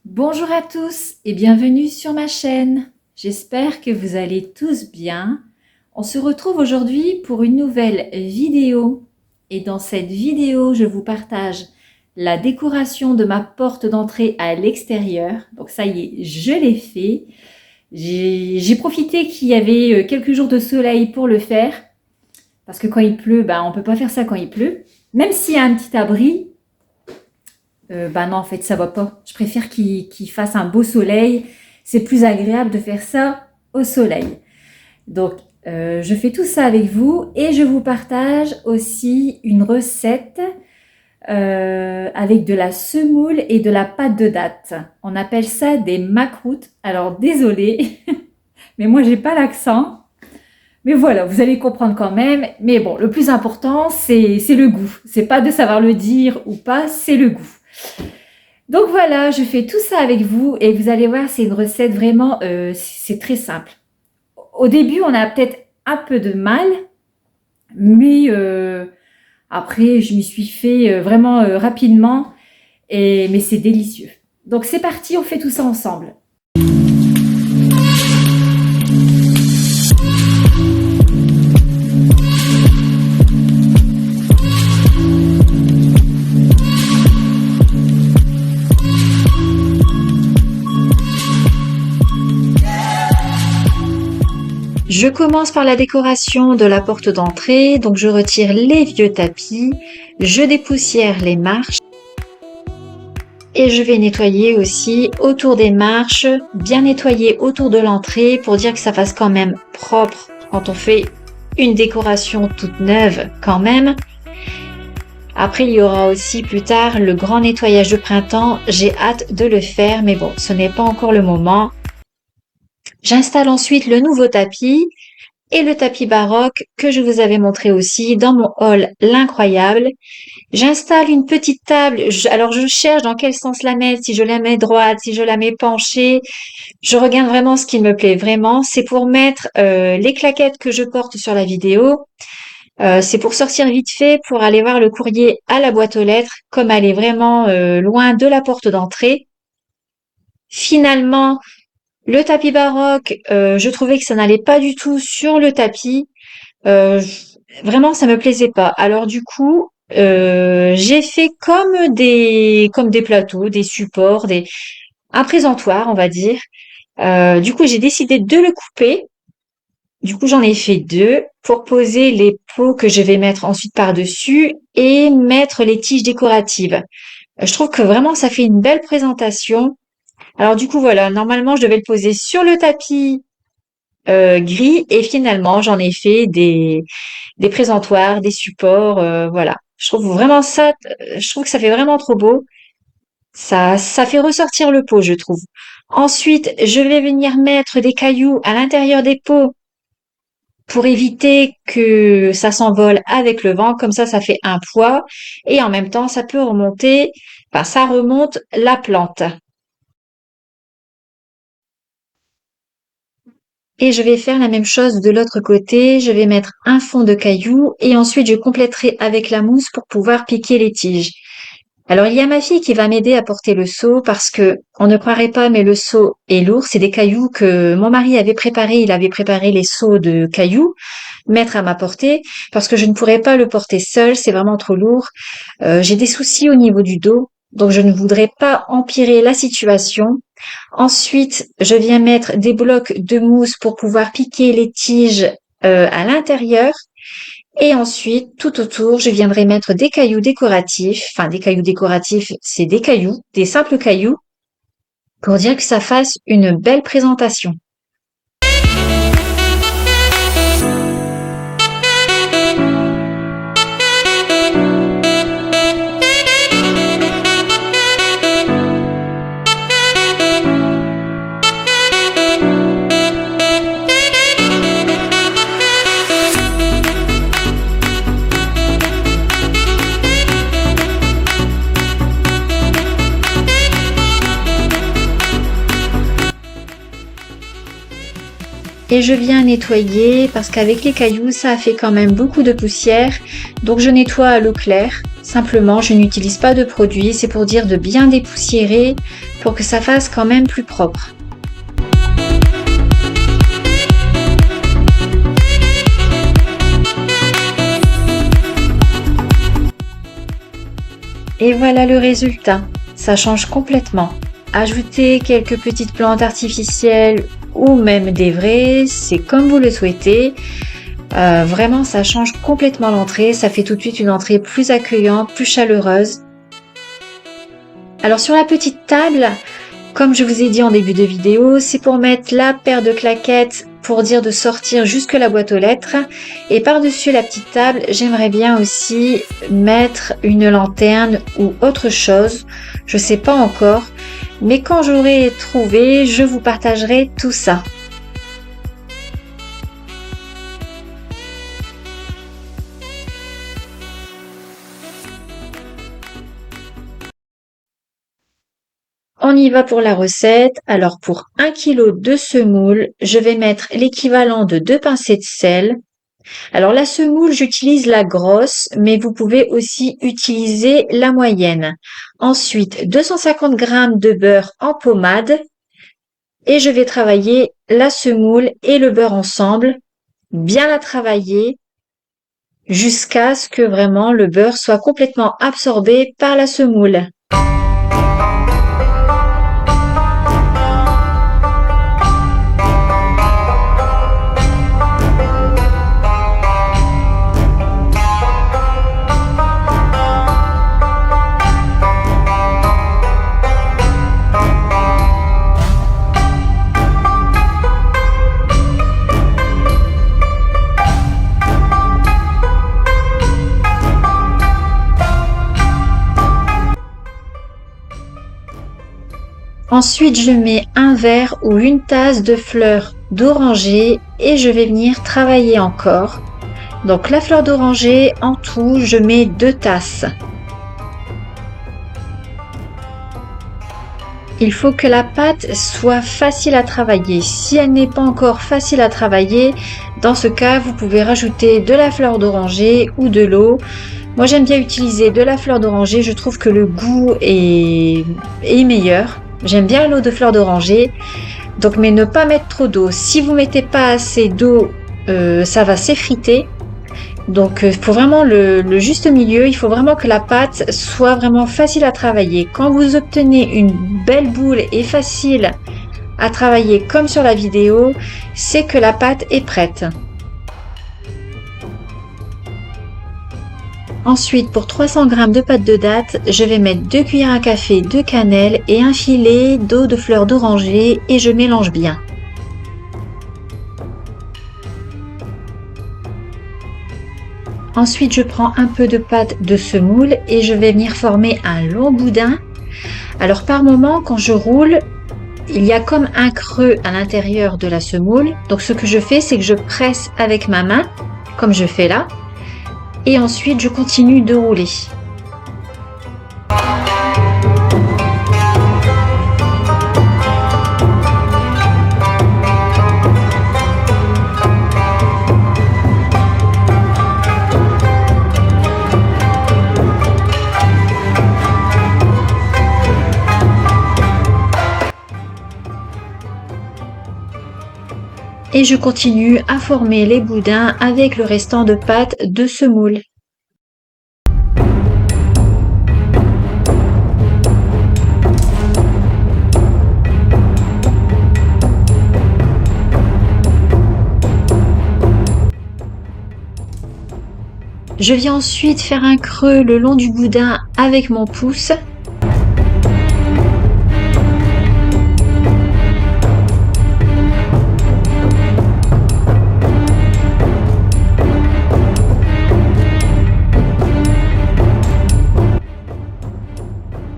Bonjour à tous et bienvenue sur ma chaîne. J'espère que vous allez tous bien. On se retrouve aujourd'hui pour une nouvelle vidéo. Et dans cette vidéo, je vous partage la décoration de ma porte d'entrée à l'extérieur. Donc ça y est, je l'ai fait. J'ai profité qu'il y avait quelques jours de soleil pour le faire. Parce que quand il pleut, on ne peut pas faire ça quand il pleut. Même s'il y a un petit abri, non, en fait, ça va pas. Je préfère qu'il fasse un beau soleil. C'est plus agréable de faire ça au soleil. Donc, je fais tout ça avec vous et je vous partage aussi une recette avec de la semoule et de la pâte de date. On appelle ça des macroutes. Alors, désolée, mais moi, j'ai pas l'accent. Mais voilà, vous allez comprendre quand même. Mais bon, le plus important, c'est le goût. C'est pas de savoir le dire ou pas, c'est le goût. Donc voilà, je fais tout ça avec vous et vous allez voir, c'est une recette vraiment, c'est très simple. Au début, on a peut-être un peu de mal, mais après, je m'y suis fait vraiment rapidement, mais c'est délicieux. Donc c'est parti, on fait tout ça ensemble. Je commence par la décoration de la porte d'entrée, donc je retire les vieux tapis, je dépoussière les marches et je vais nettoyer aussi autour des marches, bien nettoyer autour de l'entrée pour dire que ça fasse quand même propre quand on fait une décoration toute neuve quand même. Après, il y aura aussi plus tard le grand nettoyage de printemps, j'ai hâte de le faire, mais bon, ce n'est pas encore le moment. J'installe ensuite le nouveau tapis et le tapis baroque que je vous avais montré aussi dans mon haul l'incroyable. J'installe une petite table. Alors je cherche dans quel sens la mettre, si je la mets droite, si je la mets penchée. Je regarde vraiment ce qui me plaît vraiment. C'est pour mettre les claquettes que je porte sur la vidéo. C'est pour sortir vite fait, pour aller voir le courrier à la boîte aux lettres, comme elle est vraiment loin de la porte d'entrée. Finalement, le tapis baroque, je trouvais que ça n'allait pas du tout sur le tapis. Euh, Vraiment, ça me plaisait pas. Alors du coup, j'ai fait comme des plateaux, des supports, un présentoir, on va dire. Du coup, j'ai décidé de le couper. Du coup, j'en ai fait deux pour poser les pots que je vais mettre ensuite par-dessus et mettre les tiges décoratives. Je trouve que vraiment, ça fait une belle présentation. Alors du coup, voilà, normalement, je devais le poser sur le tapis gris et finalement, j'en ai fait des présentoirs, des supports, voilà. Je trouve que ça fait vraiment trop beau. Ça fait ressortir le pot, je trouve. Ensuite, je vais venir mettre des cailloux à l'intérieur des pots pour éviter que ça s'envole avec le vent. Comme ça fait un poids et en même temps, ça peut remonter, enfin, ça remonte la plante. Et je vais faire la même chose de l'autre côté. Je vais mettre un fond de cailloux et ensuite je compléterai avec la mousse pour pouvoir piquer les tiges. Alors, il y a ma fille qui va m'aider à porter le seau parce que on ne croirait pas, mais le seau est lourd. C'est des cailloux que mon mari avait préparés. Il avait préparé les seaux de cailloux, mettre à ma portée, parce que je ne pourrais pas le porter seul. C'est vraiment trop lourd. J'ai des soucis au niveau du dos, donc je ne voudrais pas empirer la situation. Ensuite, je viens mettre des blocs de mousse pour pouvoir piquer les tiges à l'intérieur. Et ensuite, tout autour, je viendrai mettre des cailloux décoratifs. Enfin, des cailloux décoratifs, c'est des cailloux, des simples cailloux, pour dire que ça fasse une belle présentation. Et je viens nettoyer parce qu'avec les cailloux, ça a fait quand même beaucoup de poussière. Donc je nettoie à l'eau claire. Simplement, je n'utilise pas de produit. C'est pour dire de bien dépoussiérer pour que ça fasse quand même plus propre. Et voilà le résultat. Ça change complètement. Ajouter quelques petites plantes artificielles ou même des vraies, c'est comme vous le souhaitez. Vraiment, ça change complètement l'entrée. Ça fait tout de suite une entrée plus accueillante, plus chaleureuse. Alors sur la petite table, comme je vous ai dit en début de vidéo, c'est pour mettre la paire de claquettes pour dire de sortir jusque la boîte aux lettres. Et par-dessus la petite table, j'aimerais bien aussi mettre une lanterne ou autre chose. Je sais pas encore. Mais quand j'aurai trouvé, je vous partagerai tout ça. On y va pour la recette. Alors pour 1 kg de semoule, je vais mettre l'équivalent de 2 pincées de sel. Alors la semoule, j'utilise la grosse, mais vous pouvez aussi utiliser la moyenne. Ensuite, 250 g de beurre en pommade. Et je vais travailler la semoule et le beurre ensemble, bien la travailler jusqu'à ce que vraiment le beurre soit complètement absorbé par la semoule. Ensuite, je mets un verre ou une tasse de fleurs d'oranger et je vais venir travailler encore. Donc la fleur d'oranger, en tout, je mets 2 tasses. Il faut que la pâte soit facile à travailler. Si elle n'est pas encore facile à travailler, dans ce cas, vous pouvez rajouter de la fleur d'oranger ou de l'eau. Moi, j'aime bien utiliser de la fleur d'oranger. Je trouve que le goût est meilleur. J'aime bien l'eau de fleur d'oranger. Donc, mais ne pas mettre trop d'eau. Si vous mettez pas assez d'eau, ça va s'effriter. Donc, il faut vraiment le juste milieu. Il faut vraiment que la pâte soit vraiment facile à travailler. Quand vous obtenez une belle boule et facile à travailler comme sur la vidéo, c'est que la pâte est prête. Ensuite, pour 300 g de pâte de date, je vais mettre 2 cuillères à café de cannelle et un filet d'eau de fleur d'oranger et je mélange bien. Ensuite, je prends un peu de pâte de semoule et je vais venir former un long boudin. Alors par moment, quand je roule, il y a comme un creux à l'intérieur de la semoule. Donc ce que je fais, c'est que je presse avec ma main, comme je fais là. Et ensuite, je continue de rouler. Et je continue à former les boudins avec le restant de pâte de semoule. Je viens ensuite faire un creux le long du boudin avec mon pouce.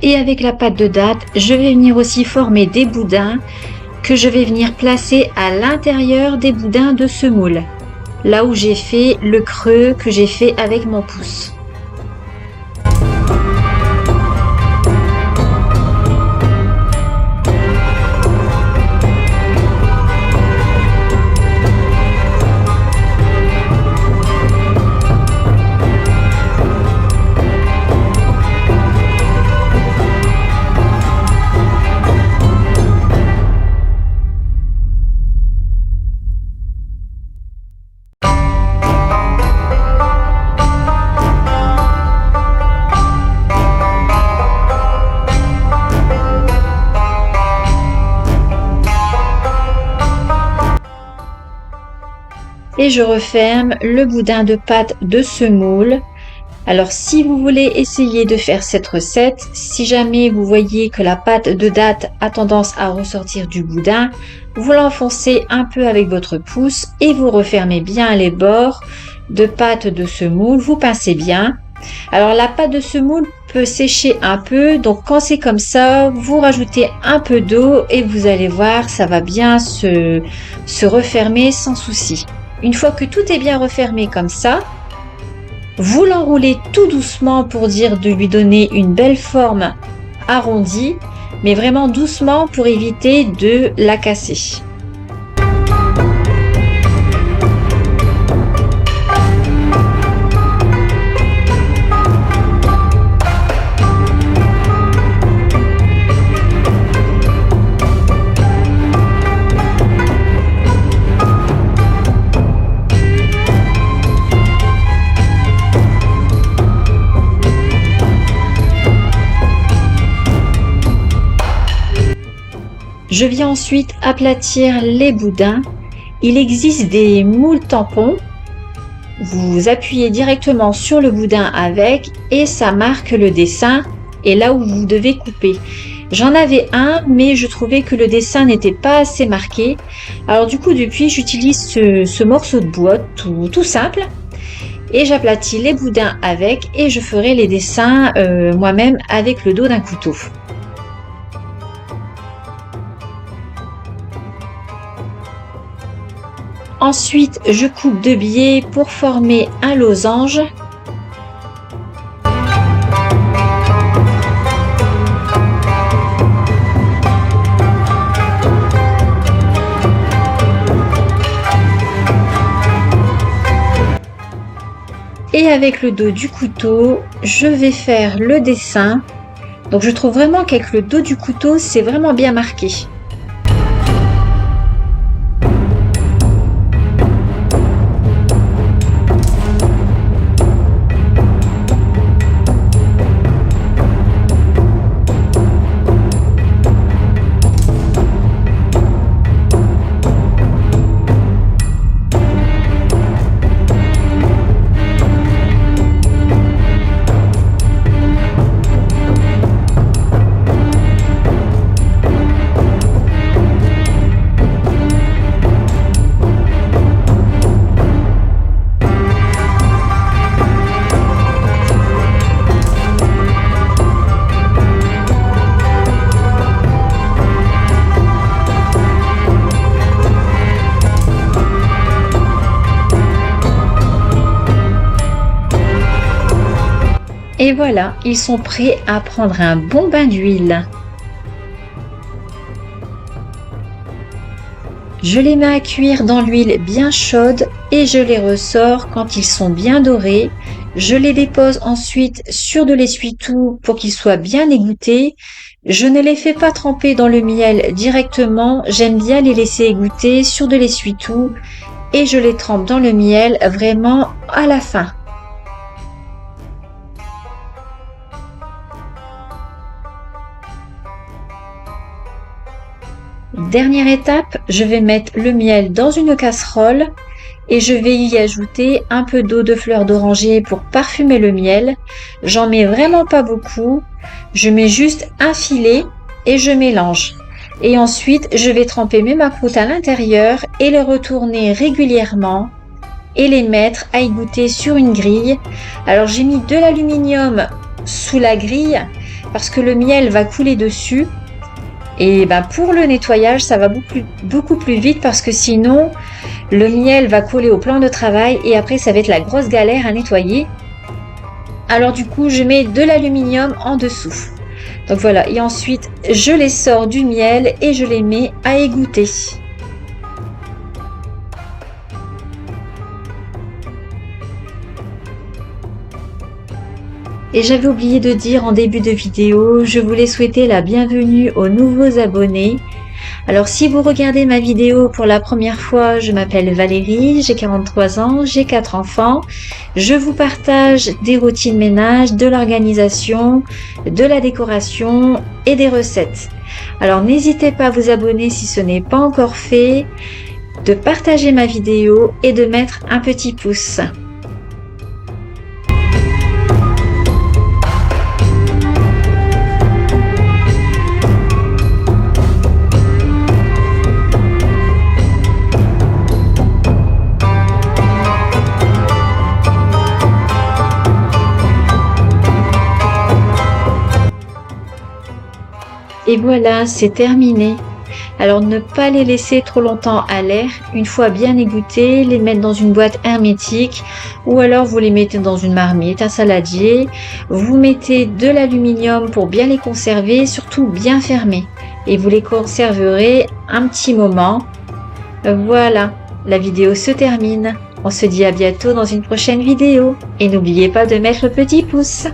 Et avec la pâte de date, je vais venir aussi former des boudins que je vais venir placer à l'intérieur des boudins de semoule. Là où j'ai fait le creux que j'ai fait avec mon pouce. et je referme le boudin de pâte de semoule. Alors si vous voulez essayer de faire cette recette, si jamais vous voyez que la pâte de date a tendance à ressortir du boudin, vous l'enfoncez un peu avec votre pouce et vous refermez bien les bords de pâte de semoule, vous pincez bien. Alors la pâte de semoule peut sécher un peu, donc quand c'est comme ça, vous rajoutez un peu d'eau et vous allez voir, ça va bien se refermer sans souci. Une fois que tout est bien refermé comme ça, vous l'enroulez tout doucement pour dire de lui donner une belle forme arrondie, mais vraiment doucement pour éviter de la casser. Je viens ensuite aplatir les boudins. Il existe des moules tampons. Vous appuyez directement sur le boudin avec et ça marque le dessin et là où vous devez couper. J'en avais un, mais je trouvais que le dessin n'était pas assez marqué. Alors du coup, depuis, j'utilise ce morceau de bois tout simple et j'aplatis les boudins avec et je ferai les dessins moi-même avec le dos d'un couteau. Ensuite, je coupe de biais pour former un losange. Et avec le dos du couteau, je vais faire le dessin. Donc je trouve vraiment qu'avec le dos du couteau, c'est vraiment bien marqué. Et voilà, ils sont prêts à prendre un bon bain d'huile. Je les mets à cuire dans l'huile bien chaude et je les ressors quand ils sont bien dorés. Je les dépose ensuite sur de l'essuie-tout pour qu'ils soient bien égouttés. Je ne les fais pas tremper dans le miel directement, j'aime bien les laisser égoutter sur de l'essuie-tout et je les trempe dans le miel vraiment à la fin. Dernière étape, je vais mettre le miel dans une casserole et je vais y ajouter un peu d'eau de fleur d'oranger pour parfumer le miel. J'en mets vraiment pas beaucoup, je mets juste un filet et je mélange. Et ensuite, je vais tremper mes macroutes à l'intérieur et les retourner régulièrement et les mettre à égoutter sur une grille. Alors j'ai mis de l'aluminium sous la grille parce que le miel va couler dessus. Et pour le nettoyage, ça va beaucoup plus vite parce que sinon, le miel va coller au plan de travail et après, ça va être la grosse galère à nettoyer. Alors du coup, je mets de l'aluminium en dessous. Donc voilà, et ensuite, je les sors du miel et je les mets à égoutter. Et j'avais oublié de dire en début de vidéo, je voulais souhaiter la bienvenue aux nouveaux abonnés. Alors si vous regardez ma vidéo pour la première fois, je m'appelle Valérie, j'ai 43 ans, j'ai 4 enfants. Je vous partage des routines ménage, de l'organisation, de la décoration et des recettes. Alors n'hésitez pas à vous abonner si ce n'est pas encore fait. de partager ma vidéo et de mettre un petit pouce. Et voilà, c'est terminé. Alors ne pas les laisser trop longtemps à l'air. Une fois bien égouttés, les mettre dans une boîte hermétique ou alors vous les mettez dans une marmite, un saladier. Vous mettez de l'aluminium pour bien les conserver, surtout bien fermés. Et vous les conserverez un petit moment. Voilà, la vidéo se termine. On se dit à bientôt dans une prochaine vidéo. Et n'oubliez pas de mettre le petit pouce.